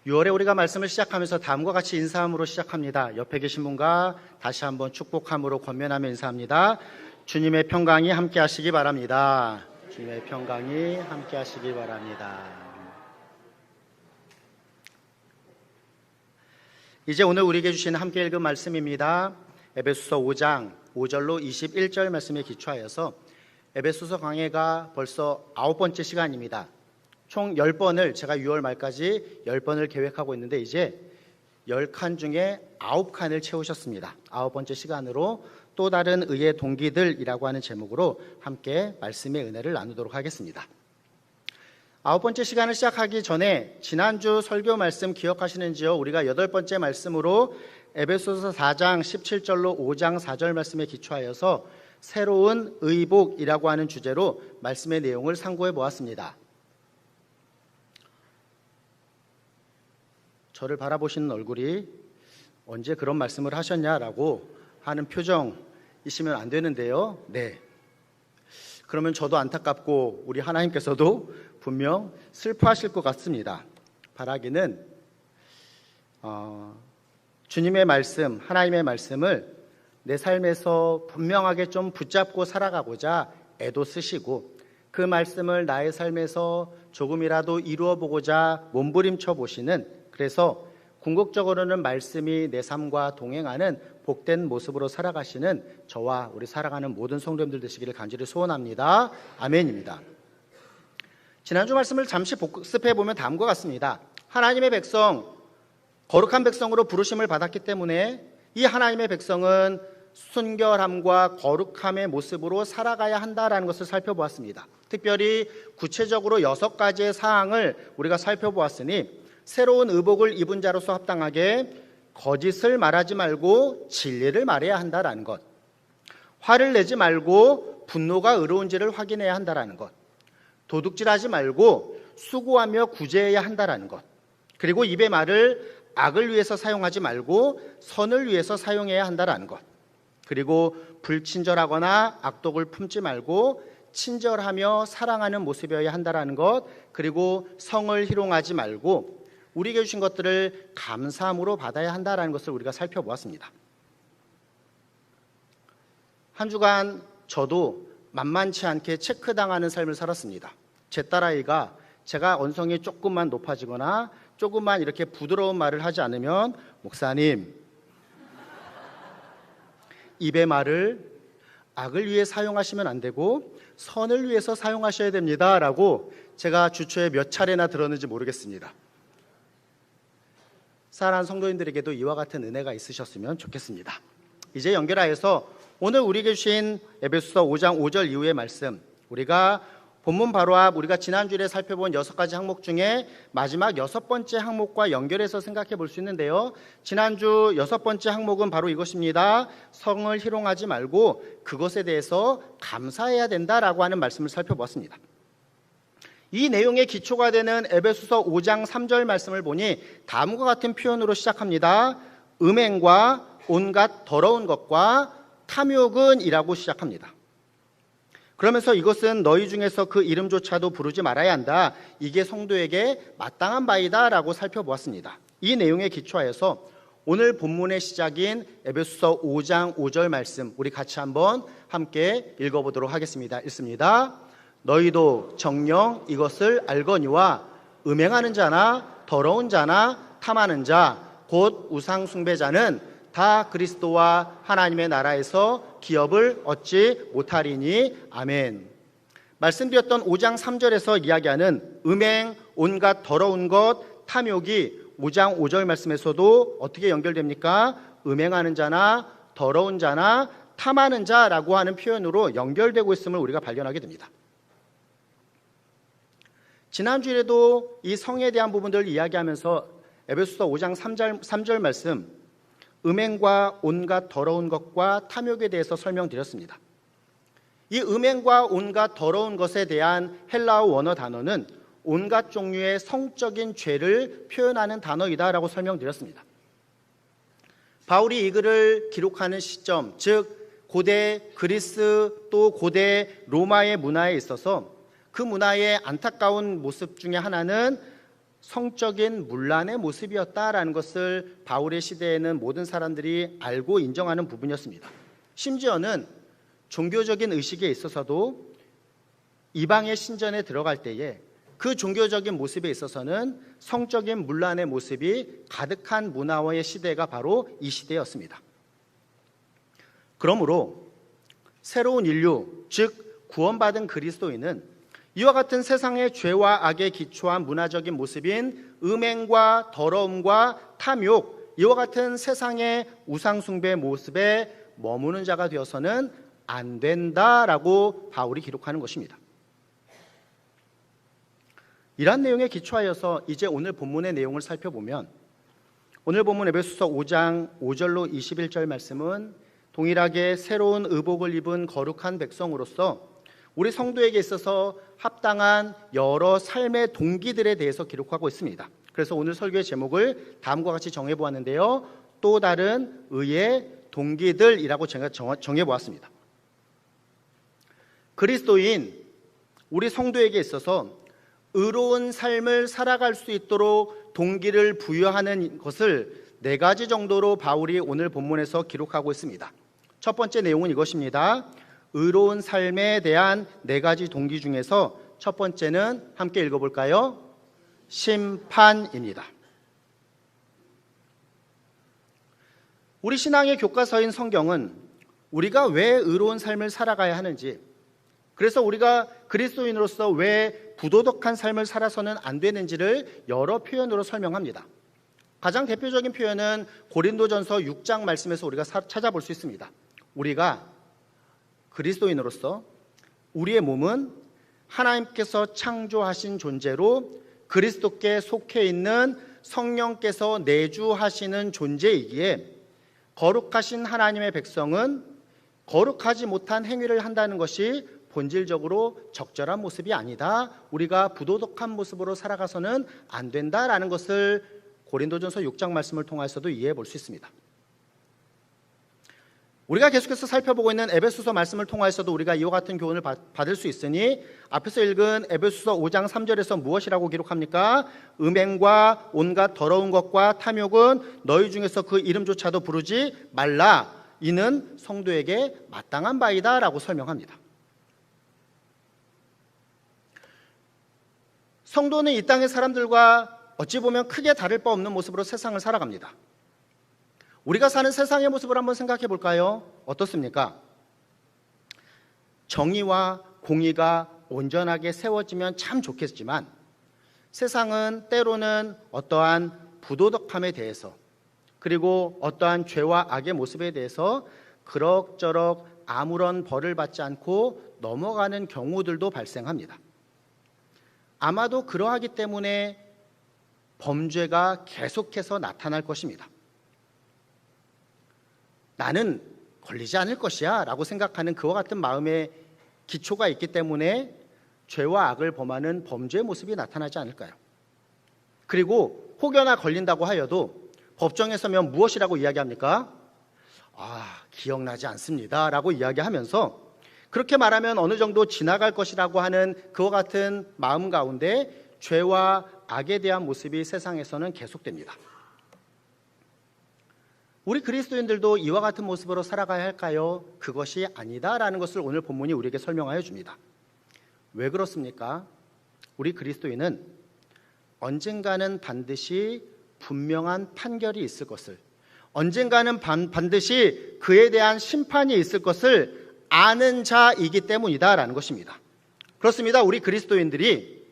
6월에 우리가 말씀을 시작하면서 다음과 같이 인사함으로 시작합니다. 옆에 계신 분과 다시 한번 축복함으로 권면하며 인사합니다. 주님의 평강이 함께 하시기 바랍니다. 주님의 평강이 함께 하시기 바랍니다. 이제 오늘 우리에게 주신 함께 읽은 말씀입니다. 에베소서 5장 5절로 21절 말씀에 기초하여서 에베소서 강해가 벌써 9번째 시간입니다. 총 10번을 제가 6월 말까지 10번을 계획하고 있는데 이제 10칸 중에 9칸을 채우셨습니다. 9번째 시간으로 또 다른 의의 동기들이라고 하는 제목으로 함께 말씀의 은혜를 나누도록 하겠습니다. 9번째 시간을 시작하기 전에 지난주 설교 말씀 기억하시는지요? 우리가 8번째 말씀으로 에베소서 4장 17절로 5장 4절 말씀에 기초하여서 새로운 의복이라고 하는 주제로 말씀의 내용을 상고해 보았습니다. 저를 바라보시는 얼굴이 언제 그런 말씀을 하셨냐라고 하는 표정이시면 안 되는데요. 네. 그러면 저도 안타깝고 우리 하나님께서도 분명 슬퍼하실 것 같습니다. 바라기는 주님의 말씀, 하나님의 말씀을 내 삶에서 분명하게 좀 붙잡고 살아가고자 애도 쓰시고 그 말씀을 나의 삶에서 조금이라도 이루어 보고자 몸부림쳐 보시는, 그래서 궁극적으로는 말씀이 내 삶과 동행하는 복된 모습으로 살아가시는 저와 우리 살아가는 모든 성도님들 되시기를 간절히 소원합니다. 아멘입니다. 지난주 말씀을 잠시 복습해 보면 다음과 같습니다. 하나님의 백성, 거룩한 백성으로 부르심을 받았기 때문에 이 하나님의 백성은 순결함과 거룩함의 모습으로 살아가야 한다라는 것을 살펴보았습니다. 특별히 구체적으로 6가지의 사항을 우리가 살펴보았으니 새로운 의복을 입은 자로서 합당하게 거짓을 말하지 말고 진리를 말해야 한다라는 것, 화를 내지 말고 분노가 의로운지를 확인해야 한다라는 것, 도둑질하지 말고 수고하며 구제해야 한다라는 것, 그리고 입의 말을 악을 위해서 사용하지 말고 선을 위해서 사용해야 한다라는 것, 그리고 불친절하거나 악독을 품지 말고 친절하며 사랑하는 모습이어야 한다라는 것, 그리고 성을 희롱하지 말고 우리에게 주신 것들을 감사함으로 받아야 한다라는 것을 우리가 살펴보았습니다. 한 주간 저도 만만치 않게 체크당하는 삶을 살았습니다. 제 딸아이가 제가 언성이 조금만 높아지거나 조금만 이렇게 부드러운 말을 하지 않으면 목사님, 입의 말을 악을 위해 사용하시면 안 되고 선을 위해서 사용하셔야 됩니다 라고 제가 주초에 몇 차례나 들었는지 모르겠습니다. 사랑하는 성도님들에게도 이와 같은 은혜가 있으셨으면 좋겠습니다. 이제 연결하여서 오늘 우리에게 주신 에베소서 5장 5절 이후의 말씀, 우리가 본문 바로 앞 우리가 지난주에 살펴본 6가지 항목 중에 마지막 6번째 항목과 연결해서 생각해 볼 수 있는데요. 지난주 6번째 항목은 바로 이것입니다. 성을 희롱하지 말고 그것에 대해서 감사해야 된다라고 하는 말씀을 살펴보았습니다. 이 내용의 기초가 되는 에베소서 5장 3절 말씀을 보니 다음과 같은 표현으로 시작합니다. 음행과 온갖 더러운 것과 탐욕은 이라고 시작합니다. 그러면서 이것은 너희 중에서 그 이름조차도 부르지 말아야 한다. 이게 성도에게 마땅한 바이다 라고 살펴보았습니다. 이 내용에 기초하여서 오늘 본문의 시작인 에베소서 5장 5절 말씀 우리 같이 한번 함께 읽어보도록 하겠습니다. 읽습니다. 너희도 정녕 이것을 알거니와 음행하는 자나 더러운 자나 탐하는 자 곧 우상 숭배자는 다 그리스도와 하나님의 나라에서 기업을 얻지 못하리니 아멘. 말씀드렸던 5장 3절에서 이야기하는 음행, 온갖 더러운 것, 탐욕이 5장 5절 말씀에서도 어떻게 연결됩니까? 음행하는 자나 더러운 자나 탐하는 자라고 하는 표현으로 연결되고 있음을 우리가 발견하게 됩니다. 지난주에도 이 성에 대한 부분들을 이야기하면서 에베소서 5장 3절 말씀, 음행과 온갖 더러운 것과 탐욕에 대해서 설명드렸습니다. 이 음행과 온갖 더러운 것에 대한 헬라어 원어 단어는 온갖 종류의 성적인 죄를 표현하는 단어이다라고 설명드렸습니다. 바울이 이 글을 기록하는 시점, 즉 고대 그리스 또 고대 로마의 문화에 있어서 그 문화의 안타까운 모습 중에 하나는 성적인 문란의 모습이었다라는 것을 바울의 시대에는 모든 사람들이 알고 인정하는 부분이었습니다. 심지어는 종교적인 의식에 있어서도 이방의 신전에 들어갈 때에 그 종교적인 모습에 있어서는 성적인 문란의 모습이 가득한 문화의 시대가 바로 이 시대였습니다. 그러므로 새로운 인류, 즉 구원받은 그리스도인은 이와 같은 세상의 죄와 악에 기초한 문화적인 모습인 음행과 더러움과 탐욕, 이와 같은 세상의 우상숭배 모습에 머무는 자가 되어서는 안 된다라고 바울이 기록하는 것입니다. 이러한 내용에 기초하여서 이제 오늘 본문의 내용을 살펴보면, 오늘 본문 에베소서 5장 5절로 21절 말씀은 동일하게 새로운 의복을 입은 거룩한 백성으로서 우리 성도에게 있어서 합당한 여러 삶의 동기들에 대해서 기록하고 있습니다. 그래서 오늘 설교의 제목을 다음과 같이 정해보았는데요. 또 다른 의의 동기들이라고 제가 정해보았습니다. 그리스도인 우리 성도에게 있어서 의로운 삶을 살아갈 수 있도록 동기를 부여하는 것을 4가지 정도로 바울이 오늘 본문에서 기록하고 있습니다. 첫 번째 내용은 이것입니다. 의로운 삶에 대한 4가지 동기 중에서 첫 번째는 함께 읽어볼까요? 심판입니다. 우리 신앙의 교과서인 성경은 우리가 왜 의로운 삶을 살아가야 하는지, 그래서 우리가 그리스도인으로서 왜 부도덕한 삶을 살아서는 안 되는지를 여러 표현으로 설명합니다. 가장 대표적인 표현은 고린도전서 6장 말씀에서 우리가 찾아볼 수 있습니다. 우리가 그리스도인으로서 우리의 몸은 하나님께서 창조하신 존재로 그리스도께 속해 있는 성령께서 내주하시는 존재이기에 거룩하신 하나님의 백성은 거룩하지 못한 행위를 한다는 것이 본질적으로 적절한 모습이 아니다. 우리가 부도덕한 모습으로 살아가서는 안 된다라는 것을 고린도전서 6장 말씀을 통해서도 이해해 볼 수 있습니다. 우리가 계속해서 살펴보고 있는 에베소서 말씀을 통해서도 우리가 이와 같은 교훈을 받을 수 있으니, 앞에서 읽은 에베소서 5장 3절에서 무엇이라고 기록합니까? 음행과 온갖 더러운 것과 탐욕은 너희 중에서 그 이름조차도 부르지 말라. 이는 성도에게 마땅한 바이다 라고 설명합니다. 성도는 이 땅의 사람들과 어찌 보면 크게 다를 바 없는 모습으로 세상을 살아갑니다. 우리가 사는 세상의 모습을 한번 생각해 볼까요? 어떻습니까? 정의와 공의가 온전하게 세워지면 참 좋겠지만 세상은 때로는 어떠한 부도덕함에 대해서, 그리고 어떠한 죄와 악의 모습에 대해서 그럭저럭 아무런 벌을 받지 않고 넘어가는 경우들도 발생합니다. 아마도 그러하기 때문에 범죄가 계속해서 나타날 것입니다. 나는 걸리지 않을 것이야 라고 생각하는 그와 같은 마음의 기초가 있기 때문에 죄와 악을 범하는 범죄의 모습이 나타나지 않을까요? 그리고 혹여나 걸린다고 하여도 법정에 서면 무엇이라고 이야기합니까? 기억나지 않습니다 라고 이야기하면서 그렇게 말하면 어느 정도 지나갈 것이라고 하는 그와 같은 마음 가운데 죄와 악에 대한 모습이 세상에서는 계속됩니다. 우리 그리스도인들도 이와 같은 모습으로 살아가야 할까요? 그것이 아니다라는 것을 오늘 본문이 우리에게 설명하여 줍니다. 왜 그렇습니까? 우리 그리스도인은 언젠가는 반드시 분명한 판결이 있을 것을, 언젠가는 반드시 그에 대한 심판이 있을 것을 아는 자이기 때문이다라는 것입니다. 그렇습니다. 우리 그리스도인들이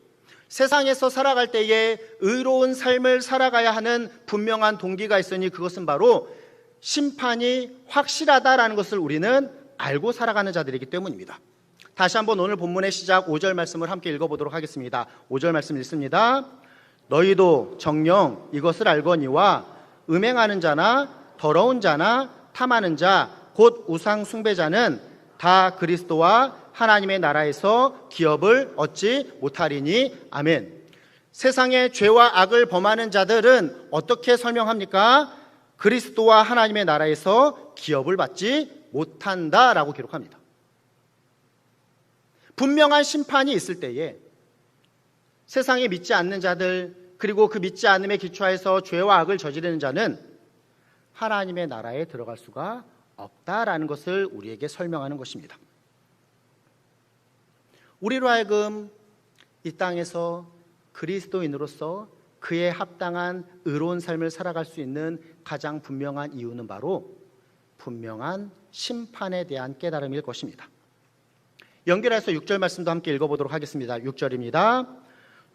세상에서 살아갈 때에 의로운 삶을 살아가야 하는 분명한 동기가 있으니 그것은 바로 심판이 확실하다라는 것을 우리는 알고 살아가는 자들이기 때문입니다. 다시 한번 오늘 본문의 시작 5절 말씀을 함께 읽어보도록 하겠습니다. 5절 말씀 읽습니다. 너희도 정녕 이것을 알거니와 음행하는 자나 더러운 자나 탐하는 자 곧 우상 숭배자는 다 그리스도와 하나님의 나라에서 기업을 얻지 못하리니 아멘. 세상의 죄와 악을 범하는 자들은 어떻게 설명합니까? 그리스도와 하나님의 나라에서 기업을 받지 못한다라고 기록합니다. 분명한 심판이 있을 때에 세상에 믿지 않는 자들, 그리고 그 믿지 않음에 기초해서 죄와 악을 저지르는 자는 하나님의 나라에 들어갈 수가 없다라는 것을 우리에게 설명하는 것입니다. 우리로 하여금 이 땅에서 그리스도인으로서 그에 합당한 의로운 삶을 살아갈 수 있는 가장 분명한 이유는 바로 분명한 심판에 대한 깨달음일 것입니다. 연결해서 6절 말씀도 함께 읽어보도록 하겠습니다. 6절입니다.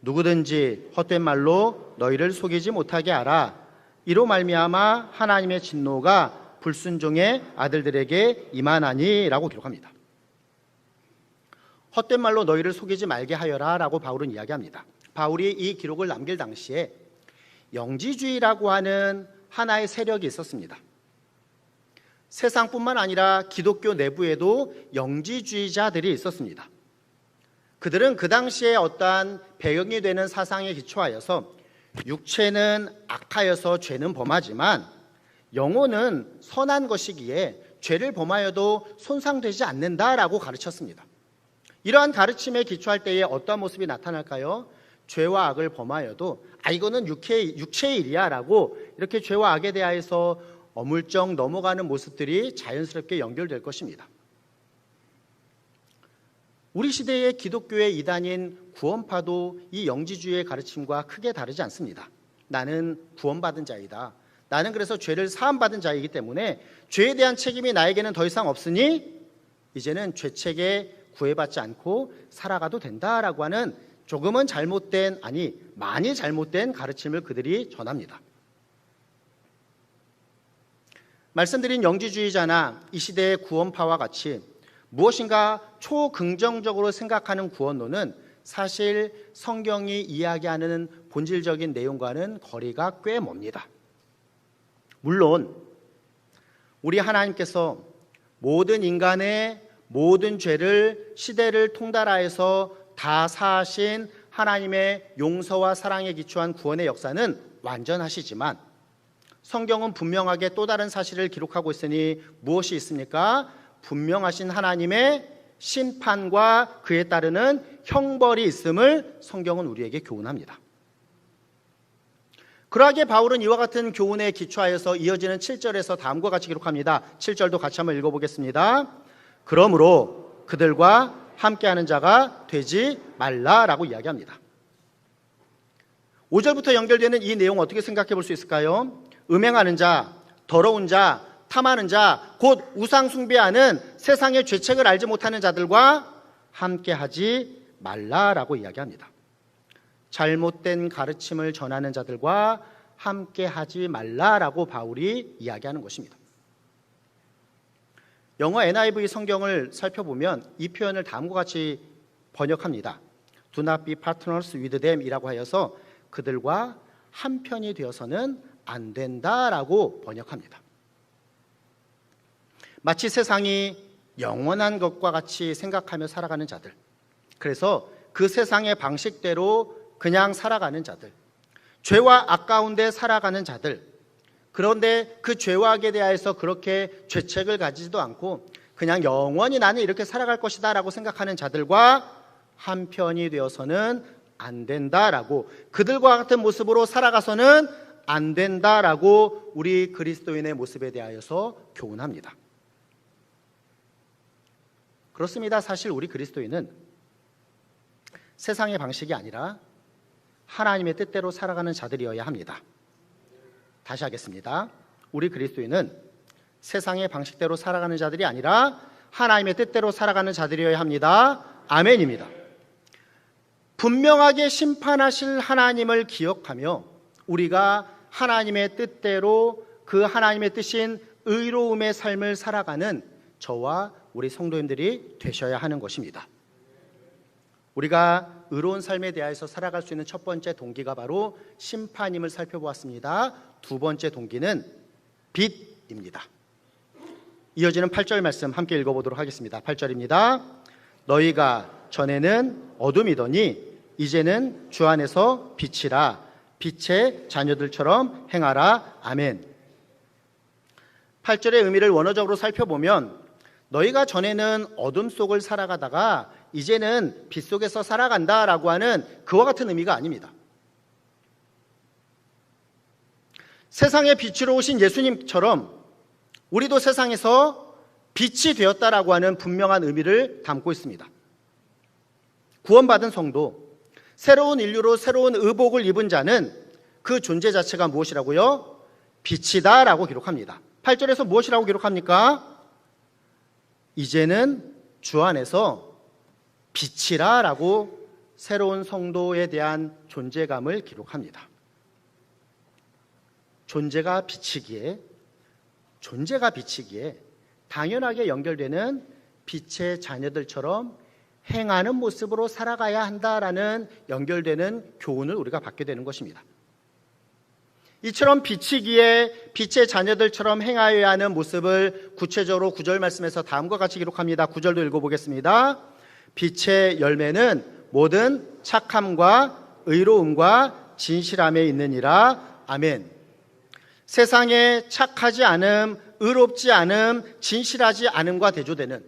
누구든지 헛된 말로 너희를 속이지 못하게 하라. 이로 말미암아 하나님의 진노가 불순종의 아들들에게 임하나니 라고 기록합니다. 헛된 말로 너희를 속이지 말게 하여라 라고 바울은 이야기합니다. 바울이 이 기록을 남길 당시에 영지주의라고 하는 하나의 세력이 있었습니다. 세상뿐만 아니라 기독교 내부에도 영지주의자들이 있었습니다. 그들은 그 당시에 어떠한 배경이 되는 사상에 기초하여서 육체는 악하여서 죄는 범하지만 영혼은 선한 것이기에 죄를 범하여도 손상되지 않는다라고 가르쳤습니다. 이러한 가르침에 기초할 때에 어떠한 모습이 나타날까요? 죄와 악을 범하여도 이거는 육체의 일이야 라고 이렇게 죄와 악에 대하여서 어물쩍 넘어가는 모습들이 자연스럽게 연결될 것입니다. 우리 시대의 기독교의 이단인 구원파도 이 영지주의의 가르침과 크게 다르지 않습니다. 나는 구원받은 자이다. 나는 그래서 죄를 사함받은 자이기 때문에 죄에 대한 책임이 나에게는 더 이상 없으니 이제는 죄책에 구애받지 않고 살아가도 된다라고 하는 조금은 잘못된, 많이 잘못된 가르침을 그들이 전합니다. 말씀드린 영지주의자나 이 시대의 구원파와 같이 무엇인가 초긍정적으로 생각하는 구원론은 사실 성경이 이야기하는 본질적인 내용과는 거리가 꽤 멉니다. 물론 우리 하나님께서 모든 인간의 모든 죄를 시대를 통달하여서 다 사하신 하나님의 용서와 사랑에 기초한 구원의 역사는 완전하시지만 성경은 분명하게 또 다른 사실을 기록하고 있으니 무엇이 있습니까? 분명하신 하나님의 심판과 그에 따르는 형벌이 있음을 성경은 우리에게 교훈합니다. 그러하기에 바울은 이와 같은 교훈에 기초하여서 이어지는 7절에서 다음과 같이 기록합니다. 7절도 같이 한번 읽어보겠습니다. 그러므로 그들과 함께하는 자가 되지 말라라고 이야기합니다. 5절부터 연결되는 이 내용 어떻게 생각해 볼 수 있을까요? 음행하는 자, 더러운 자, 탐하는 자, 곧 우상 숭배하는 세상의 죄책을 알지 못하는 자들과 함께하지 말라라고 이야기합니다. 잘못된 가르침을 전하는 자들과 함께하지 말라라고 바울이 이야기하는 것입니다. 영어 NIV 성경을 살펴보면 이 표현을 다음과 같이 번역합니다. Do not be partners with them 이라고 하여서 그들과 한편이 되어서는 안 된다라고 번역합니다. 마치 세상이 영원한 것과 같이 생각하며 살아가는 자들, 그래서 그 세상의 방식대로 그냥 살아가는 자들, 죄와 악 가운데 살아가는 자들, 그런데 그 죄와 악에 대해서 그렇게 죄책을 가지지도 않고 그냥 영원히 나는 이렇게 살아갈 것이다 라고 생각하는 자들과 한편이 되어서는 안 된다라고, 그들과 같은 모습으로 살아가서는 안 된다라고 우리 그리스도인의 모습에 대하여서 교훈합니다. 그렇습니다. 사실 우리 그리스도인은 세상의 방식이 아니라 하나님의 뜻대로 살아가는 자들이어야 합니다. 다시 하겠습니다. 우리 그리스도인은 세상의 방식대로 살아가는 자들이 아니라 하나님의 뜻대로 살아가는 자들이어야 합니다. 아멘입니다. 분명하게 심판하실 하나님을 기억하며 우리가 하나님의 뜻대로 그 하나님의 뜻인 의로움의 삶을 살아가는 저와 우리 성도님들이 되셔야 하는 것입니다. 우리가 의로운 삶에 대해서 살아갈 수 있는 첫 번째 동기가 바로 심판임을 살펴보았습니다. 두 번째 동기는 빛입니다. 이어지는 8절 말씀 함께 읽어보도록 하겠습니다. 8절입니다. 너희가 전에는 어둠이더니 이제는 주 안에서 빛이라. 빛의 자녀들처럼 행하라. 아멘. 8절의 의미를 원어적으로 살펴보면 너희가 전에는 어둠 속을 살아가다가 이제는 빛 속에서 살아간다라고 하는 그와 같은 의미가 아닙니다. 세상의 빛으로 오신 예수님처럼 우리도 세상에서 빛이 되었다라고 하는 분명한 의미를 담고 있습니다. 구원받은 성도, 새로운 인류로 새로운 의복을 입은 자는 그 존재 자체가 무엇이라고요? 빛이다 라고 기록합니다. 8절에서 무엇이라고 기록합니까? 이제는 주 안에서 빛이라 라고 새로운 성도에 대한 존재감을 기록합니다. 존재가 빛이기에 당연하게 연결되는 빛의 자녀들처럼 행하는 모습으로 살아가야 한다라는 연결되는 교훈을 우리가 받게 되는 것입니다. 이처럼 빛이기에 빛의 자녀들처럼 행하여야 하는 모습을 구체적으로 9절 말씀에서 다음과 같이 기록합니다. 9절도 읽어보겠습니다. 빛의 열매는 모든 착함과 의로움과 진실함에 있느니라. 아멘. 세상에 착하지 않음, 의롭지 않음, 진실하지 않음과 대조되는,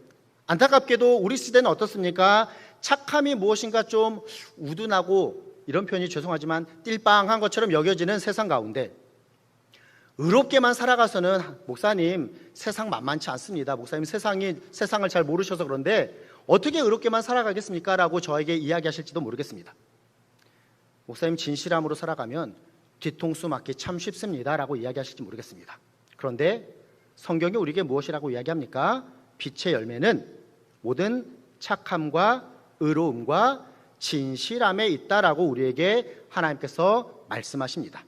안타깝게도 우리 시대는 어떻습니까? 착함이 무엇인가 좀 우둔하고, 이런 표현이 죄송하지만 띨빵한 것처럼 여겨지는 세상 가운데 의롭게만 살아가서는 목사님 세상 만만치 않습니다. 목사님 세상을 잘 모르셔서 그런데 어떻게 의롭게만 살아가겠습니까? 라고 저에게 이야기하실지도 모르겠습니다. 목사님 진실함으로 살아가면 뒤통수 맞기 참 쉽습니다 라고 이야기하실지 모르겠습니다. 그런데 성경이 우리에게 무엇이라고 이야기합니까? 빛의 열매는 모든 착함과 의로움과 진실함에 있다라고 우리에게 하나님께서 말씀하십니다.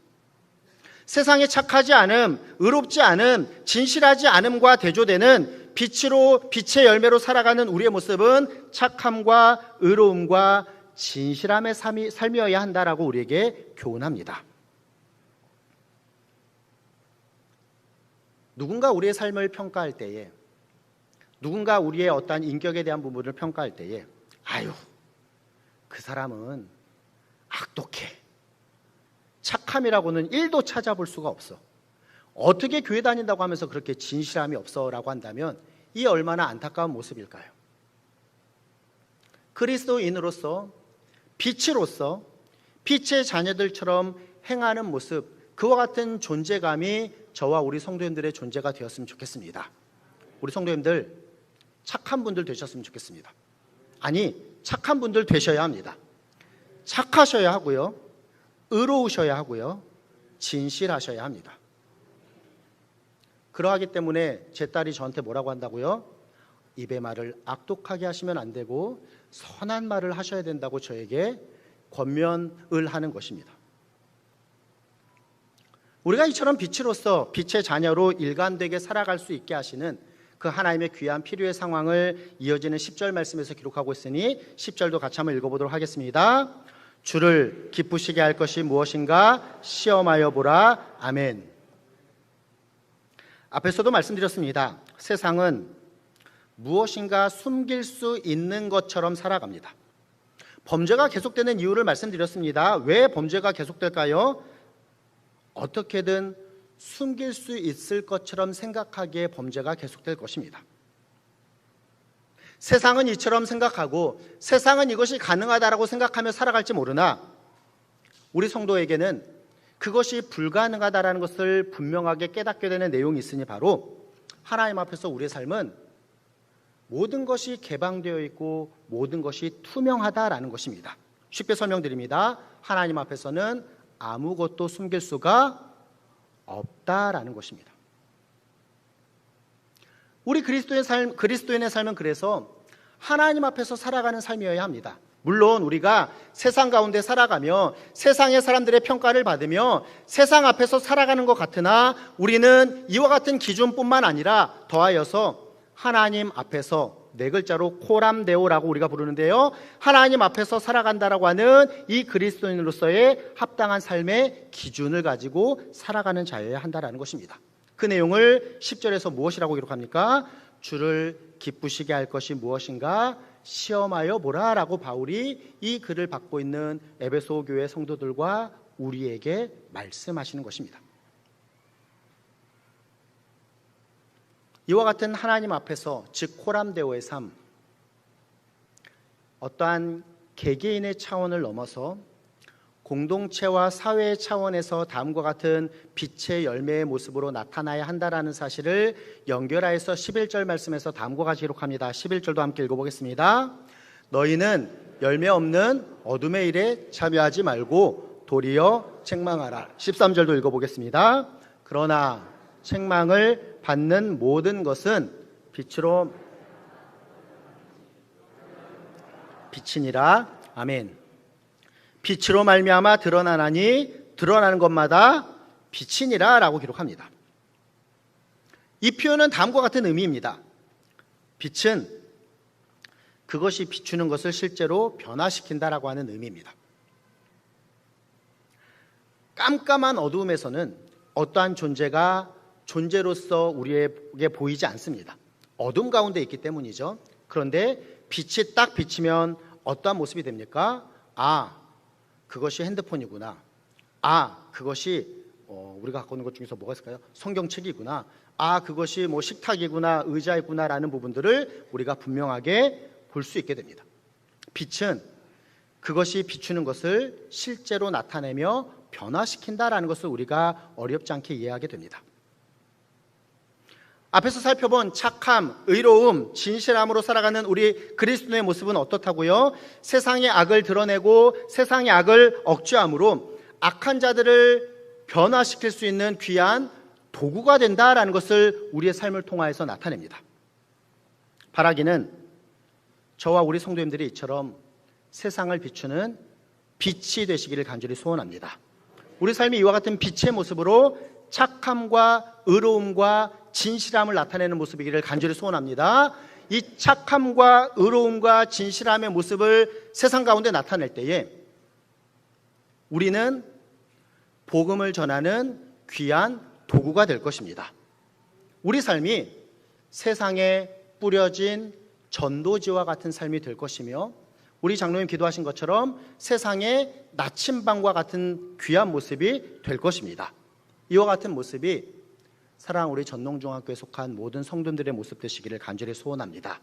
세상에 착하지 않음, 의롭지 않음, 진실하지 않음과 대조되는 빛의 열매로 살아가는 우리의 모습은 착함과 의로움과 진실함의 삶이어야 한다라고 우리에게 교훈합니다. 누군가 우리의 삶을 평가할 때에, 누군가 우리의 어떠한 인격에 대한 부분을 평가할 때에 그 사람은 악독해, 착함이라고는 1도 찾아볼 수가 없어, 어떻게 교회 다닌다고 하면서 그렇게 진실함이 없어 라고 한다면 이 얼마나 안타까운 모습일까요? 그리스도인으로서, 빛으로서 빛의 자녀들처럼 행하는 모습, 그와 같은 존재감이 저와 우리 성도님들의 존재가 되었으면 좋겠습니다. 우리 성도님들 착한 분들 되셨으면 좋겠습니다. 아니, 착한 분들 되셔야 합니다. 착하셔야 하고요, 의로우셔야 하고요, 진실하셔야 합니다. 그러하기 때문에 제 딸이 저한테 뭐라고 한다고요? 입의 말을 악독하게 하시면 안 되고 선한 말을 하셔야 된다고 저에게 권면을 하는 것입니다. 우리가 이처럼 빛으로서 빛의 자녀로 일관되게 살아갈 수 있게 하시는 그 하나님의 귀한 필요의 상황을 이어지는 10절 말씀에서 기록하고 있으니 10절도 같이 한번 읽어보도록 하겠습니다. 주를 기쁘시게 할 것이 무엇인가 시험하여 보라. 아멘. 앞에서도 말씀드렸습니다. 세상은 무엇인가 숨길 수 있는 것처럼 살아갑니다. 범죄가 계속되는 이유를 말씀드렸습니다. 왜 범죄가 계속될까요? 어떻게든 숨길 수 있을 것처럼 생각하기에 범죄가 계속될 것입니다. 세상은 이처럼 생각하고 세상은 이것이 가능하다라고 생각하며 살아갈지 모르나 우리 성도에게는 그것이 불가능하다라는 것을 분명하게 깨닫게 되는 내용이 있으니 바로 하나님 앞에서 우리의 삶은 모든 것이 개방되어 있고 모든 것이 투명하다라는 것입니다. 쉽게 설명드립니다. 하나님 앞에서는 아무것도 숨길 수가 없다라는 것입니다. 우리 그리스도인의 삶은 그래서 하나님 앞에서 살아가는 삶이어야 합니다. 물론 우리가 세상 가운데 살아가며 세상의 사람들의 평가를 받으며 세상 앞에서 살아가는 것 같으나 우리는 이와 같은 기준뿐만 아니라 더하여서 하나님 앞에서, 네 글자로 코람데오라고 우리가 부르는데요, 하나님 앞에서 살아간다라고 하는 이 그리스도인으로서의 합당한 삶의 기준을 가지고 살아가는 자여야 한다라는 것입니다. 그 내용을 10절에서 무엇이라고 기록합니까? 주를 기쁘시게 할 것이 무엇인가 시험하여 보라 라고 바울이 이 글을 받고 있는 에베소 교회 성도들과 우리에게 말씀하시는 것입니다. 이와 같은 하나님 앞에서, 즉 코람데오의 삶, 어떠한 개개인의 차원을 넘어서 공동체와 사회 차원에서 다음과 같은 빛의 열매의 모습으로 나타나야 한다라는 사실을 연결하여서 11절 말씀에서 다음과 같이 기록합니다. 11절도 함께 읽어보겠습니다. 너희는 열매 없는 어둠의 일에 참여하지 말고 도리어 책망하라. 13절도 읽어보겠습니다. 그러나 책망을 받는 모든 것은 빛으로 빛이니라. 아멘. 빛으로 말미암아 드러나나니 드러나는 것마다 빛이니라 라고 기록합니다. 이 표현은 다음과 같은 의미입니다. 빛은 그것이 비추는 것을 실제로 변화시킨다라고 하는 의미입니다. 깜깜한 어두움에서는 어떠한 존재가 존재로서 우리에게 보이지 않습니다. 어둠 가운데 있기 때문이죠. 그런데 빛이 딱 비치면 어떠한 모습이 됩니까? 그것이 핸드폰이구나. 그것이 우리가 갖고 있는 것 중에서 뭐가 있을까요? 성경책이구나. 그것이 뭐 식탁이구나, 의자이구나라는 부분들을 우리가 분명하게 볼 수 있게 됩니다. 빛은 그것이 비추는 것을 실제로 나타내며 변화시킨다라는 것을 우리가 어렵지 않게 이해하게 됩니다. 앞에서 살펴본 착함, 의로움, 진실함으로 살아가는 우리 그리스도의 모습은 어떻다고요? 세상의 악을 드러내고 세상의 악을 억제함으로 악한 자들을 변화시킬 수 있는 귀한 도구가 된다라는 것을 우리의 삶을 통하여서 나타냅니다. 바라기는 저와 우리 성도님들이 이처럼 세상을 비추는 빛이 되시기를 간절히 소원합니다. 우리 삶이 이와 같은 빛의 모습으로 착함과 의로움과 진실함을 나타내는 모습이기를 간절히 소원합니다. 이 착함과 의로움과 진실함의 모습을 세상 가운데 나타낼 때에 우리는 복음을 전하는 귀한 도구가 될 것입니다. 우리 삶이 세상에 뿌려진 전도지와 같은 삶이 될 것이며 우리 장로님 기도하신 것처럼 세상의 나침반과 같은 귀한 모습이 될 것입니다. 이와 같은 모습이 사랑하는 우리 전농중학교에 속한 모든 성도들의 모습 되시기를 간절히 소원합니다.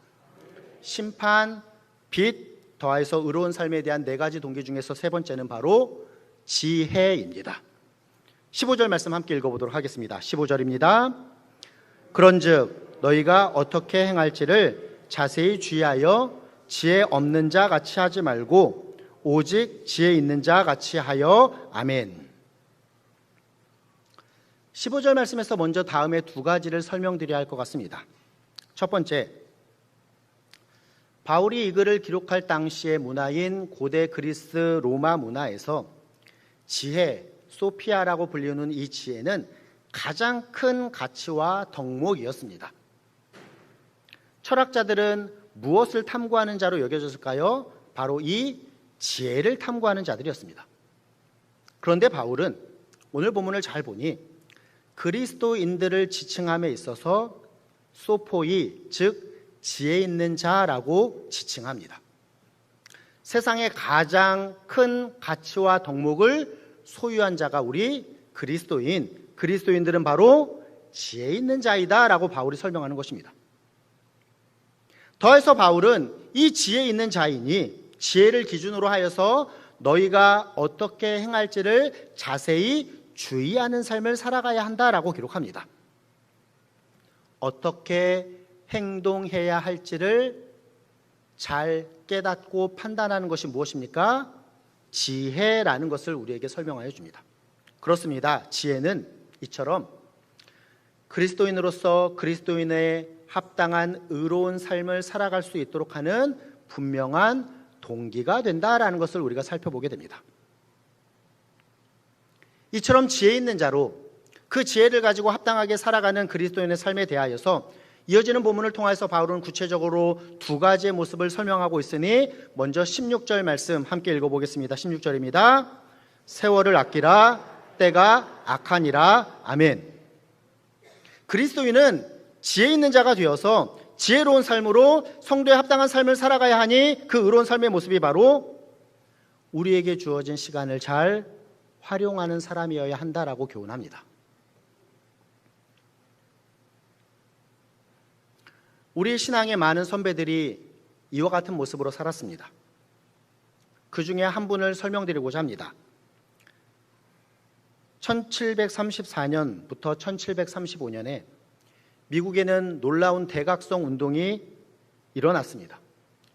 심판, 빛, 더하여서 의로운 삶에 대한 4가지 동기 중에서 3번째는 바로 지혜입니다. 15절 말씀 함께 읽어보도록 하겠습니다. 15절입니다. 그런즉 너희가 어떻게 행할지를 자세히 주의하여 지혜 없는 자 같이 하지 말고 오직 지혜 있는 자 같이 하여. 아멘. 15절 말씀에서 먼저 다음에 2가지를 설명드려야 할 것 같습니다. 첫 번째, 바울이 이 글을 기록할 당시의 문화인 고대 그리스 로마 문화에서 지혜, 소피아라고 불리는 이 지혜는 가장 큰 가치와 덕목이었습니다. 철학자들은 무엇을 탐구하는 자로 여겨졌을까요? 바로 이 지혜를 탐구하는 자들이었습니다. 그런데 바울은 오늘 본문을 잘 보니 그리스도인들을 지칭함에 있어서 소포이, 즉 지혜 있는 자라고 지칭합니다. 세상의 가장 큰 가치와 덕목을 소유한 자가 우리 그리스도인들은 바로 지혜 있는 자이다 라고 바울이 설명하는 것입니다. 더해서 바울은 이 지혜 있는 자이니 지혜를 기준으로 하여서 너희가 어떻게 행할지를 자세히 주의하는 삶을 살아가야 한다라고 기록합니다. 어떻게 행동해야 할지를 잘 깨닫고 판단하는 것이 무엇입니까? 지혜라는 것을 우리에게 설명하여 줍니다. 그렇습니다. 지혜는 이처럼 그리스도인으로서 그리스도인의 합당한 의로운 삶을 살아갈 수 있도록 하는 분명한 동기가 된다라는 것을 우리가 살펴보게 됩니다. 이처럼 지혜 있는 자로 그 지혜를 가지고 합당하게 살아가는 그리스도인의 삶에 대하여서 이어지는 본문을 통해서 바울은 구체적으로 2가지의 모습을 설명하고 있으니 먼저 16절 말씀 함께 읽어보겠습니다. 16절입니다. 세월을 아끼라, 때가 악하니라. 아멘. 그리스도인은 지혜 있는 자가 되어서 지혜로운 삶으로 성도에 합당한 삶을 살아가야 하니 그 의로운 삶의 모습이 바로 우리에게 주어진 시간을 잘 활용하는 사람이어야 한다라고 교훈합니다. 우리 신앙의 많은 선배들이 이와 같은 모습으로 살았습니다. 그 중에 한 분을 설명드리고자 합니다. 1734년부터 1735년에 미국에는 놀라운 대각성 운동이 일어났습니다.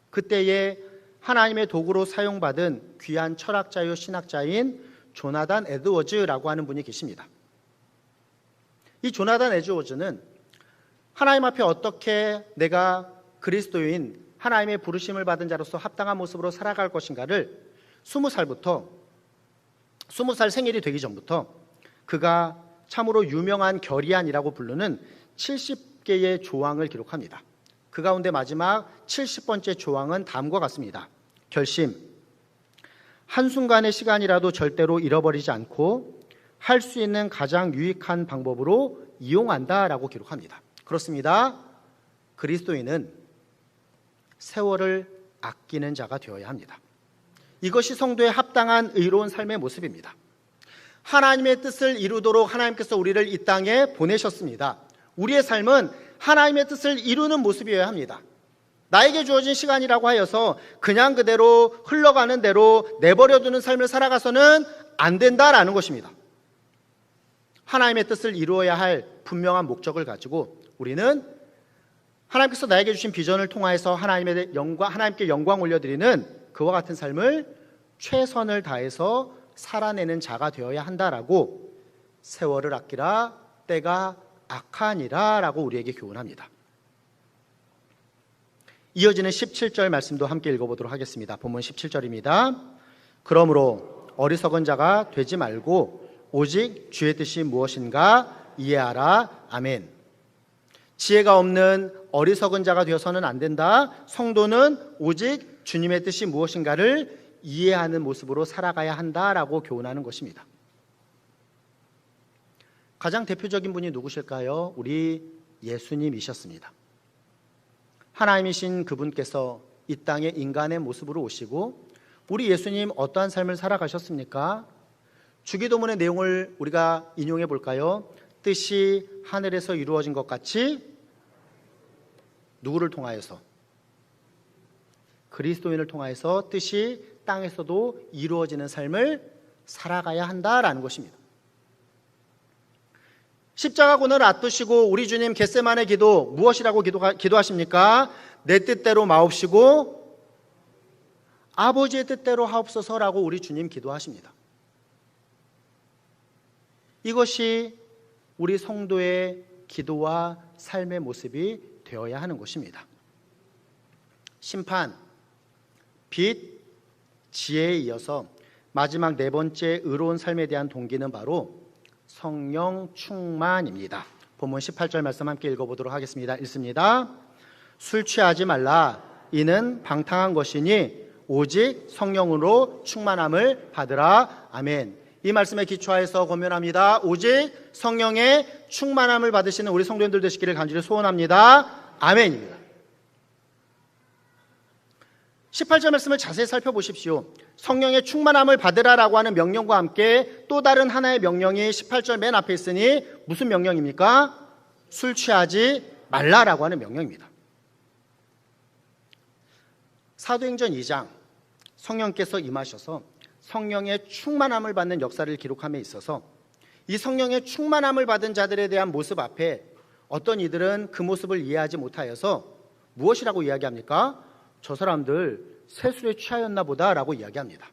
그때에 하나님의 도구로 사용받은 귀한 철학자요 신학자인 조나단 에드워즈라고 하는 분이 계십니다. 이 조나단 에드워즈는 하나님 앞에 어떻게 내가 그리스도인 하나님의 부르심을 받은 자로서 합당한 모습으로 살아갈 것인가를 20살 생일이 되기 전부터 그가 참으로 유명한 결의안이라고 부르는 70개의 조항을 기록합니다. 그 가운데 마지막 70번째 조항은 다음과 같습니다. 결심, 한순간의 시간이라도 절대로 잃어버리지 않고 할 수 있는 가장 유익한 방법으로 이용한다라고 기록합니다. 그렇습니다. 그리스도인은 세월을 아끼는 자가 되어야 합니다. 이것이 성도의 합당한 의로운 삶의 모습입니다. 하나님의 뜻을 이루도록 하나님께서 우리를 이 땅에 보내셨습니다. 우리의 삶은 하나님의 뜻을 이루는 모습이어야 합니다. 나에게 주어진 시간이라고 하여서 그냥 그대로 흘러가는 대로 내버려두는 삶을 살아가서는 안 된다라는 것입니다. 하나님의 뜻을 이루어야 할 분명한 목적을 가지고 우리는 하나님께서 나에게 주신 비전을 통하여서 하나님께 영광 올려드리는 그와 같은 삶을 최선을 다해서 살아내는 자가 되어야 한다라고 세월을 아끼라 때가 악하니라 라고 우리에게 교훈합니다. 이어지는 17절 말씀도 함께 읽어보도록 하겠습니다. 본문 17절입니다. 그러므로 어리석은 자가 되지 말고 오직 주의 뜻이 무엇인가 이해하라. 아멘. 지혜가 없는 어리석은 자가 되어서는 안 된다. 성도는 오직 주님의 뜻이 무엇인가를 이해하는 모습으로 살아가야 한다라고 교훈하는 것입니다. 가장 대표적인 분이 누구실까요? 우리 예수님이셨습니다. 하나님이신 그분께서 이 땅에 인간의 모습으로 오시고 우리 예수님 어떠한 삶을 살아가셨습니까? 주기도문의 내용을 우리가 인용해 볼까요? 뜻이 하늘에서 이루어진 것 같이 누구를 통하여서? 그리스도인을 통하여서 뜻이 땅에서도 이루어지는 삶을 살아가야 한다라는 것입니다. 십자가 고난을 앞두시고 우리 주님 겟세마네 기도 무엇이라고 기도하십니까? 내 뜻대로 마옵시고 아버지의 뜻대로 하옵소서라고 우리 주님 기도하십니다. 이것이 우리 성도의 기도와 삶의 모습이 되어야 하는 것입니다. 심판, 빛, 지혜에 이어서 마지막 네 번째 의로운 삶에 대한 동기는 바로 성령 충만입니다. 본문 18절 말씀 함께 읽어보도록 하겠습니다. 읽습니다. 술 취하지 말라. 이는 방탕한 것이니 오직 성령으로 충만함을 받으라. 아멘. 이 말씀에 기초하여서 권면합니다. 오직 성령의 충만함을 받으시는 우리 성도님들 되시기를 간절히 소원합니다. 아멘입니다. 18절 말씀을 자세히 살펴보십시오. 성령의 충만함을 받으라라고 하는 명령과 함께 또 다른 하나의 명령이 18절 맨 앞에 있으니 무슨 명령입니까? 술 취하지 말라라고 하는 명령입니다. 사도행전 2장 성령께서 임하셔서 성령의 충만함을 받는 역사를 기록함에 있어서 이 성령의 충만함을 받은 자들에 대한 모습 앞에 어떤 이들은 그 모습을 이해하지 못하여서 무엇이라고 이야기합니까? 저 사람들 세술에 취하였나 보다라고 이야기합니다.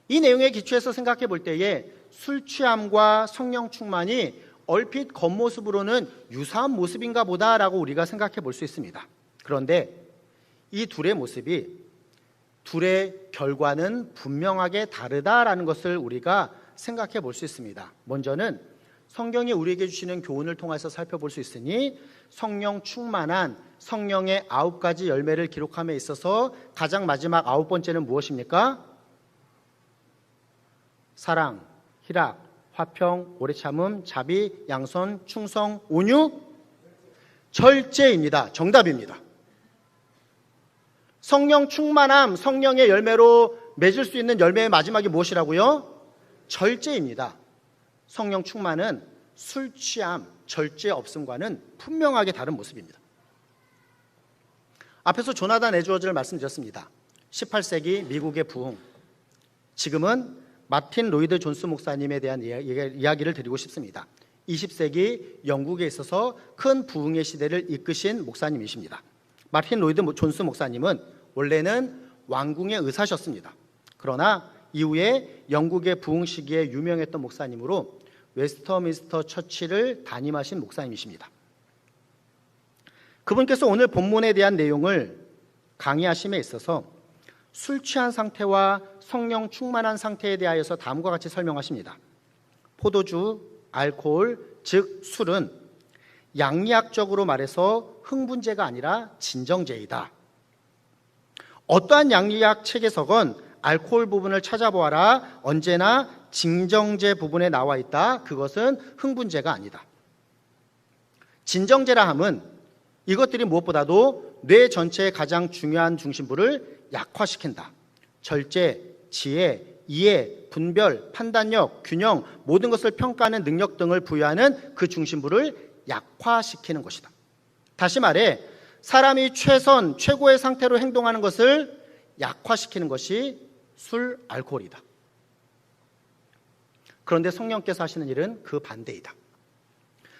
이 내용에 기초해서 생각해 볼 때에 술 취함과 성령 충만이 얼핏 겉모습으로는 유사한 모습인가 보다라고 우리가 생각해 볼 수 있습니다. 그런데 이 둘의 모습이 둘의 결과는 분명하게 다르다라는 것을 우리가 생각해 볼 수 있습니다. 먼저는 성경이 우리에게 주시는 교훈을 통해서 살펴볼 수 있으니 성령 충만한 성령의 9가지 열매를 기록함에 있어서 가장 마지막 9번째는 무엇입니까? 사랑, 희락, 화평, 오래 참음, 자비, 양선, 충성, 온유, 절제입니다. 정답입니다. 성령 충만함, 성령의 열매로 맺을 수 있는 열매의 마지막이 무엇이라고요? 절제입니다. 성령 충만은 술 취함, 절제 없음과는 분명하게 다른 모습입니다. 앞에서 조나단 에드워즈를 말씀드렸습니다. 18세기 미국의 부흥, 지금은 마틴 로이드 존스 목사님에 대한 이야기를 드리고 싶습니다. 20세기 영국에 있어서 큰 부흥의 시대를 이끄신 목사님이십니다. 마틴 로이드 존스 목사님은 원래는 왕궁의 의사셨습니다. 그러나 이후에 영국의 부흥 시기에 유명했던 목사님으로 웨스터민스터 처치를 담임하신 목사님이십니다. 그분께서 오늘 본문에 대한 내용을 강의하심에 있어서 술 취한 상태와 성령 충만한 상태에 대하여서 다음과 같이 설명하십니다. 포도주, 알코올, 즉 술은 양리학적으로 말해서 흥분제가 아니라 진정제이다. 어떠한 양리학 책에서건 알코올 부분을 찾아보아라. 언제나 진정제 부분에 나와 있다. 그것은 흥분제가 아니다. 진정제라 함은 이것들이 무엇보다도 뇌 전체의 가장 중요한 중심부를 약화시킨다. 절제, 지혜, 이해, 분별, 판단력, 균형, 모든 것을 평가하는 능력 등을 부여하는 그 중심부를 약화시키는 것이다. 다시 말해 사람이 최선, 최고의 상태로 행동하는 것을 약화시키는 것이 술, 알코올이다. 그런데 성령께서 하시는 일은 그 반대이다.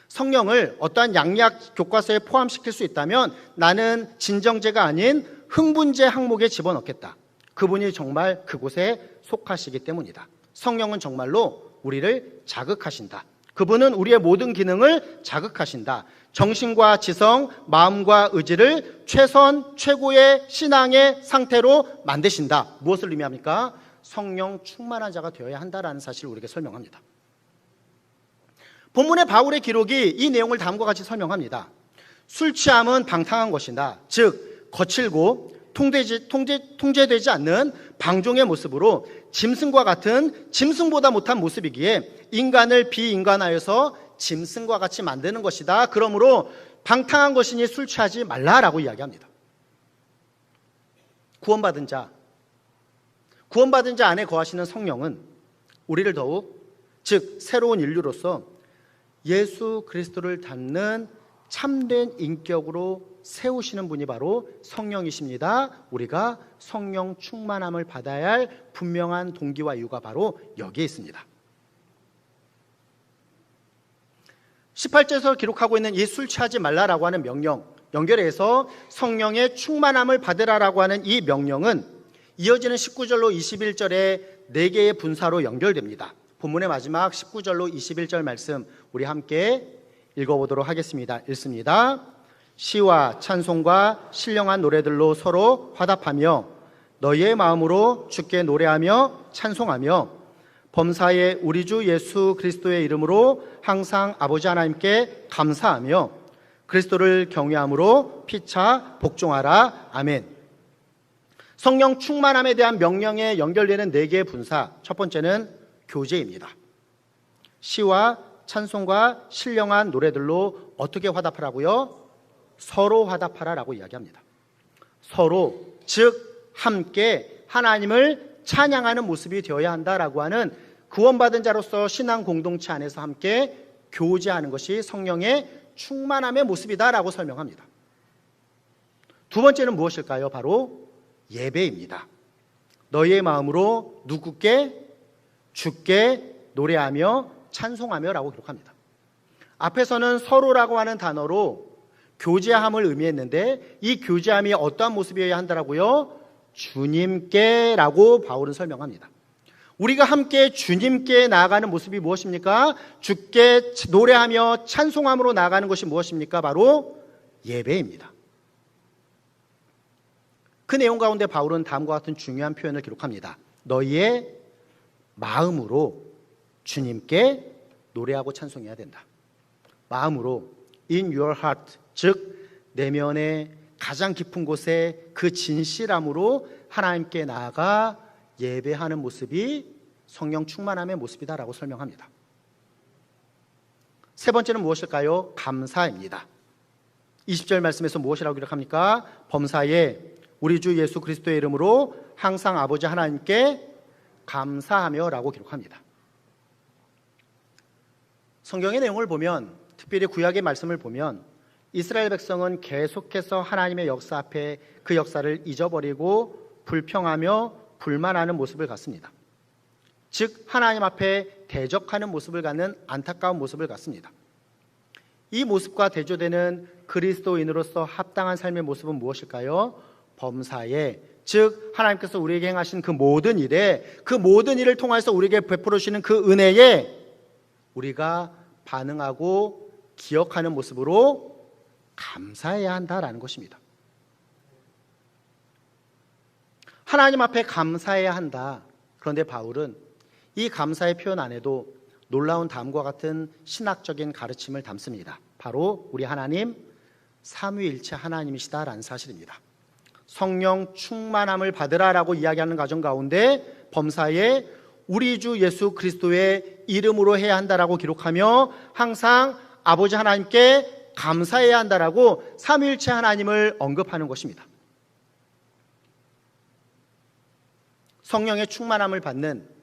성령을 어떠한 양리학 교과서에 포함시킬 수 있다면 나는 진정제가 아닌 흥분제 항목에 집어넣겠다. 그분이 정말 그곳에 속하시기 때문이다. 성령은 정말로 우리를 자극하신다. 그분은 우리의 모든 기능을 자극하신다. 정신과 지성, 마음과 의지를 최선, 최고의 신앙의 상태로 만드신다. 무엇을 의미합니까? 성령 충만한 자가 되어야 한다라는 사실을 우리에게 설명합니다. 본문의 바울의 기록이 이 내용을 다음과 같이 설명합니다. 술 취함은 방탕한 것이다. 즉 거칠고 통제되지 않는 방종의 모습으로 짐승과 같은 짐승보다 못한 모습이기에 인간을 비인간하여서 짐승과 같이 만드는 것이다. 그러므로 방탕한 것이니 술 취하지 말라라고 이야기합니다. 구원받은 자 안에 거하시는 성령은 우리를 더욱 즉 새로운 인류로서 예수 그리스도를 닮는 참된 인격으로 세우시는 분이 바로 성령이십니다. 우리가 성령 충만함을 받아야 할 분명한 동기와 이유가 바로 여기에 있습니다. 18절에서 기록하고 있는 이 술 취하지 말라라고 하는 명령 연결해서 성령의 충만함을 받으라라고 하는 이 명령은 이어지는 19절로 21절의 4개의 분사로 연결됩니다. 본문의 마지막 19절로 21절 말씀 우리 함께 읽어보도록 하겠습니다. 읽습니다. 시와 찬송과 신령한 노래들로 서로 화답하며 너희의 마음으로 주께 노래하며 찬송하며 범사의 우리 주 예수 그리스도의 이름으로 항상 아버지 하나님께 감사하며 그리스도를 경외함으로 피차 복종하라. 아멘. 성령 충만함에 대한 명령에 연결되는 4개의 분사. 첫 번째는 교제입니다. 시와 찬송과 신령한 노래들로 어떻게 화답하라고요? 서로 화답하라라고 이야기합니다. 서로, 즉 함께 하나님을 찬양하는 모습이 되어야 한다라고 하는 구원받은 자로서 신앙 공동체 안에서 함께 교제하는 것이 성령의 충만함의 모습이다라고 설명합니다. 두 번째는 무엇일까요? 바로 예배입니다. 너희의 마음으로 누구께? 주께 노래하며 찬송하며라고 기록합니다. 앞에서는 서로라고 하는 단어로 교제함을 의미했는데 이 교제함이 어떠한 모습이어야 한다라고요? 주님께라고 바울은 설명합니다. 우리가 함께 주님께 나아가는 모습이 무엇입니까? 주께 노래하며 찬송함으로 나아가는 것이 무엇입니까? 바로 예배입니다. 그 내용 가운데 바울은 다음과 같은 중요한 표현을 기록합니다. 너희의 마음으로 주님께 노래하고 찬송해야 된다. 마음으로 in your heart, 즉 내면의 가장 깊은 곳에 그 진실함으로 하나님께 나아가 예배하는 모습이 성령 충만함의 모습이다라고 설명합니다. 세 번째는 무엇일까요? 감사입니다. 20절 말씀에서 무엇이라고 기록합니까? 범사에 우리 주 예수 그리스도의 이름으로 항상 아버지 하나님께 감사하며 라고 기록합니다. 성경의 내용을 보면, 특별히 구약의 말씀을 보면 이스라엘 백성은 계속해서 하나님의 역사 앞에 그 역사를 잊어버리고 불평하며 불만하는 모습을 갖습니다. 즉 하나님 앞에 대적하는 모습을 갖는 안타까운 모습을 갖습니다. 이 모습과 대조되는 그리스도인으로서 합당한 삶의 모습은 무엇일까요? 범사에, 즉 하나님께서 우리에게 행하신 그 모든 일에, 그 모든 일을 통해서 우리에게 베풀어 주시는 그 은혜에 우리가 반응하고 기억하는 모습으로 감사해야 한다라는 것입니다. 하나님 앞에 감사해야 한다. 그런데 바울은 이 감사의 표현 안에도 놀라운 다음과 같은 신학적인 가르침을 담습니다. 바로 우리 하나님 삼위일체 하나님이시다라는 사실입니다. 성령 충만함을 받으라라고 이야기하는 과정 가운데 범사에 우리 주 예수 그리스도의 이름으로 해야 한다라고 기록하며 항상 아버지 하나님께 감사해야 한다라고 삼위일체 하나님을 언급하는 것입니다. 성령의 충만함을 받는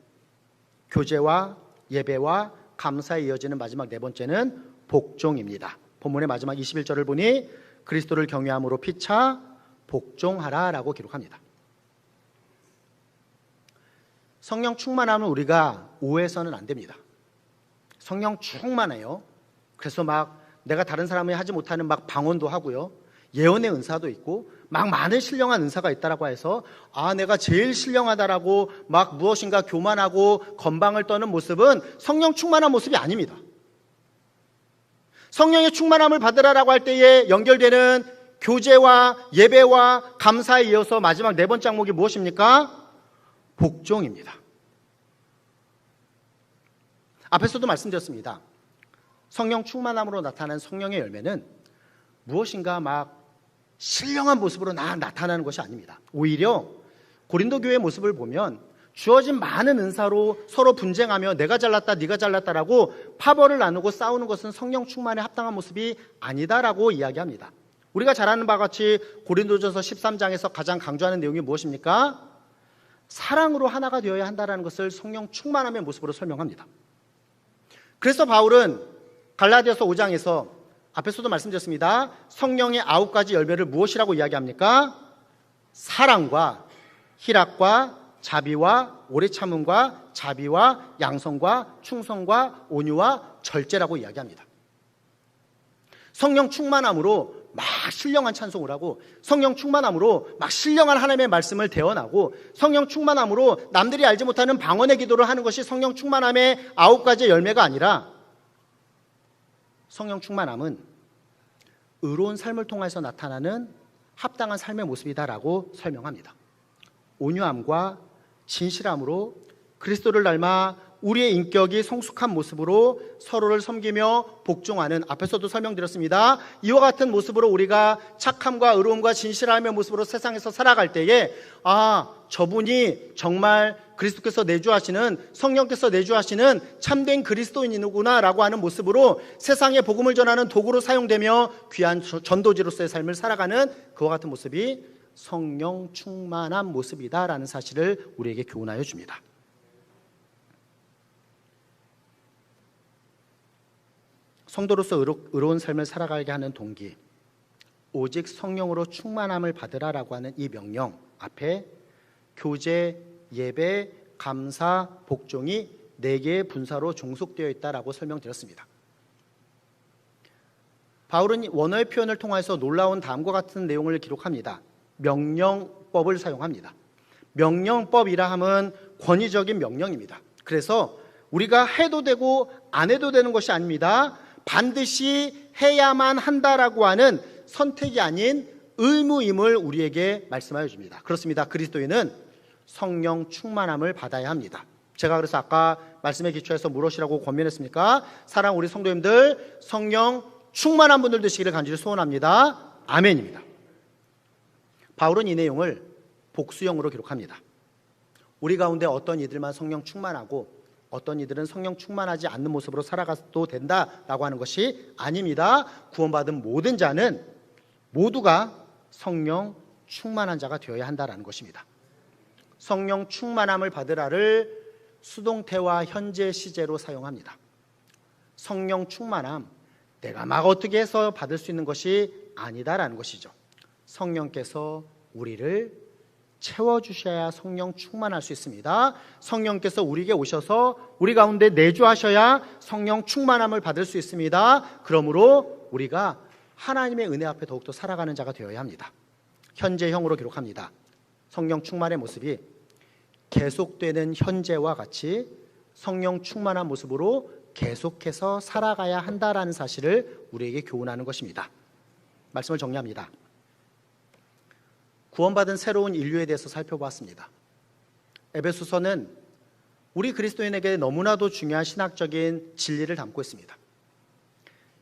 교제와 예배와 감사에 이어지는 마지막 네 번째는 복종입니다. 본문의 마지막 21절을 보니 그리스도를 경외함으로 피차 복종하라라고 기록합니다. 성령 충만함은 우리가 오해해서는 안 됩니다. 성령 충만해요. 그래서 막 내가 다른 사람이 하지 못하는 막 방언도 하고요, 예언의 은사도 있고 막 많은 신령한 은사가 있다라고 해서 내가 제일 신령하다라고 막 무엇인가 교만하고 건방을 떠는 모습은 성령 충만한 모습이 아닙니다. 성령의 충만함을 받으라라고 할 때에 연결되는 교제와 예배와 감사에 이어서 마지막 네 번째 항목이 무엇입니까? 복종입니다. 앞에서도 말씀드렸습니다. 성령 충만함으로 나타나는 성령의 열매는 무엇인가 막 신령한 모습으로 나타나는 것이 아닙니다. 오히려 고린도 교회의 모습을 보면 주어진 많은 은사로 서로 분쟁하며 내가 잘났다 네가 잘났다라고 파벌을 나누고 싸우는 것은 성령 충만에 합당한 모습이 아니다라고 이야기합니다. 우리가 잘 아는 바와 같이 고린도전서 13장에서 가장 강조하는 내용이 무엇입니까? 사랑으로 하나가 되어야 한다는 것을 성령 충만함의 모습으로 설명합니다. 그래서 바울은 갈라디아서 5장에서 앞에서도 말씀드렸습니다. 성령의 9가지 열매를 무엇이라고 이야기합니까? 사랑과 희락과 자비와 오래 참음과 자비와 양성과 충성과 온유와 절제라고 이야기합니다. 성령 충만함으로 막 신령한 찬송을 하고, 성령 충만함으로 막 신령한 하나님의 말씀을 대언하고, 성령 충만함으로 남들이 알지 못하는 방언의 기도를 하는 것이 성령 충만함의 9가지 열매가 아니라, 성령 충만함은 의로운 삶을 통해서 나타나는 합당한 삶의 모습이다라고 설명합니다. 온유함과 진실함으로 그리스도를 닮아 우리의 인격이 성숙한 모습으로 서로를 섬기며 복종하는, 앞에서도 설명드렸습니다. 이와 같은 모습으로 우리가 착함과 의로움과 진실함의 모습으로 세상에서 살아갈 때에 저분이 정말 그리스도께서 내주하시는, 성령께서 내주하시는 참된 그리스도인이구나 라고 하는 모습으로 세상에 복음을 전하는 도구로 사용되며 귀한 전도지로서의 삶을 살아가는 그와 같은 모습이 성령 충만한 모습이다라는 사실을 우리에게 교훈하여 줍니다. 성도로서 의로운 삶을 살아가게 하는 동기, 오직 성령으로 충만함을 받으라라고 하는 이 명령 앞에 교제, 예배, 감사, 복종이 4개의 분사로 종속되어 있다라고 설명드렸습니다. 바울은 원어의 표현을 통해서 놀라운 다음과 같은 내용을 기록합니다. 명령법을 사용합니다. 명령법이라 함은 권위적인 명령입니다. 그래서 우리가 해도 되고 안 해도 되는 것이 아닙니다. 반드시 해야만 한다라고 하는 선택이 아닌 의무임을 우리에게 말씀하여 줍니다. 그렇습니다. 그리스도인은 성령 충만함을 받아야 합니다. 제가 그래서 아까 말씀에 기초해서 무엇이라고 권면했습니까? 사랑하는 우리 성도님들, 성령 충만한 분들 되시기를 간절히 소원합니다. 아멘입니다. 바울은 이 내용을 복수형으로 기록합니다. 우리 가운데 어떤 이들만 성령 충만하고 어떤 이들은 성령 충만하지 않는 모습으로 살아가도 된다라고 하는 것이 아닙니다. 구원받은 모든 자는 모두가 성령 충만한 자가 되어야 한다라는 것입니다. 성령 충만함을 받으라를 수동태와 현재 시제로 사용합니다. 성령 충만함, 내가 막 어떻게 해서 받을 수 있는 것이 아니다라는 것이죠. 성령께서 우리를 채워주셔야 성령 충만할 수 있습니다. 성령께서 우리에게 오셔서 우리 가운데 내주하셔야 성령 충만함을 받을 수 있습니다. 그러므로 우리가 하나님의 은혜 앞에 더욱더 살아가는 자가 되어야 합니다. 현재형으로 기록합니다. 성령 충만의 모습이 계속되는 현재와 같이 성령 충만한 모습으로 계속해서 살아가야 한다라는 사실을 우리에게 교훈하는 것입니다. 말씀을 정리합니다. 구원받은 새로운 인류에 대해서 살펴보았습니다. 에베소서는 우리 그리스도인에게 너무나도 중요한 신학적인 진리를 담고 있습니다.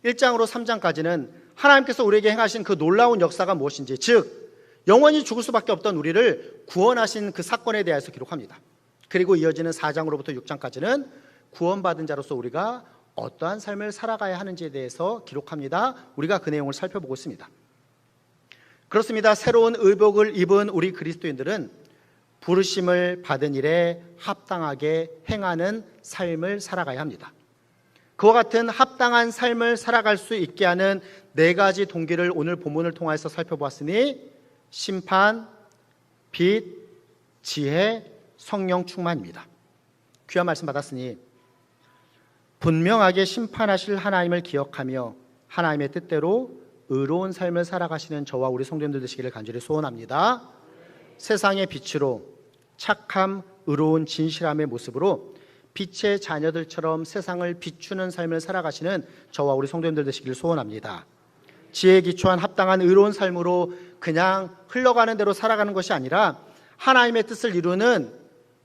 1장으로 3장까지는 하나님께서 우리에게 행하신 그 놀라운 역사가 무엇인지, 즉 영원히 죽을 수밖에 없던 우리를 구원하신 그 사건에 대해서 기록합니다. 그리고 이어지는 4장으로부터 6장까지는 구원받은 자로서 우리가 어떠한 삶을 살아가야 하는지에 대해서 기록합니다. 우리가 그 내용을 살펴보고 있습니다. 그렇습니다. 새로운 의복을 입은 우리 그리스도인들은 부르심을 받은 일에 합당하게 행하는 삶을 살아가야 합니다. 그와 같은 합당한 삶을 살아갈 수 있게 하는 4가지 동기를 오늘 본문을 통해서 살펴보았으니 심판, 빛, 지혜, 성령 충만입니다. 귀한 말씀 받았으니 분명하게 심판하실 하나님을 기억하며 하나님의 뜻대로 의로운 삶을 살아가시는 저와 우리 성도님들 되시기를 간절히 소원합니다. 세상의 빛으로 착함, 의로운 진실함의 모습으로 빛의 자녀들처럼 세상을 비추는 삶을 살아가시는 저와 우리 성도님들 되시기를 소원합니다. 지혜에 기초한 합당한 의로운 삶으로 그냥 흘러가는 대로 살아가는 것이 아니라 하나님의 뜻을 이루는,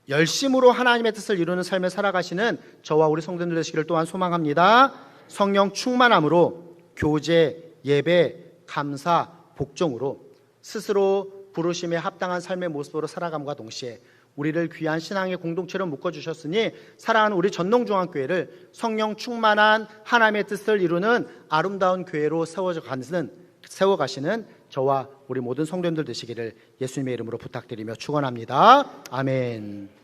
열심으로 하나님의 뜻을 이루는 삶을 살아가시는 저와 우리 성도님들 되시기를 또한 소망합니다. 성령 충만함으로 교제, 예배, 감사, 복종으로 스스로 부르심에 합당한 삶의 모습으로 살아감과 동시에 우리를 귀한 신앙의 공동체로 묶어주셨으니 사랑하는 우리 전농중앙교회를 성령 충만한 하나님의 뜻을 이루는 아름다운 교회로 세워가시는 저와 우리 모든 성도님들 되시기를 예수님의 이름으로 부탁드리며 축원합니다. 아멘.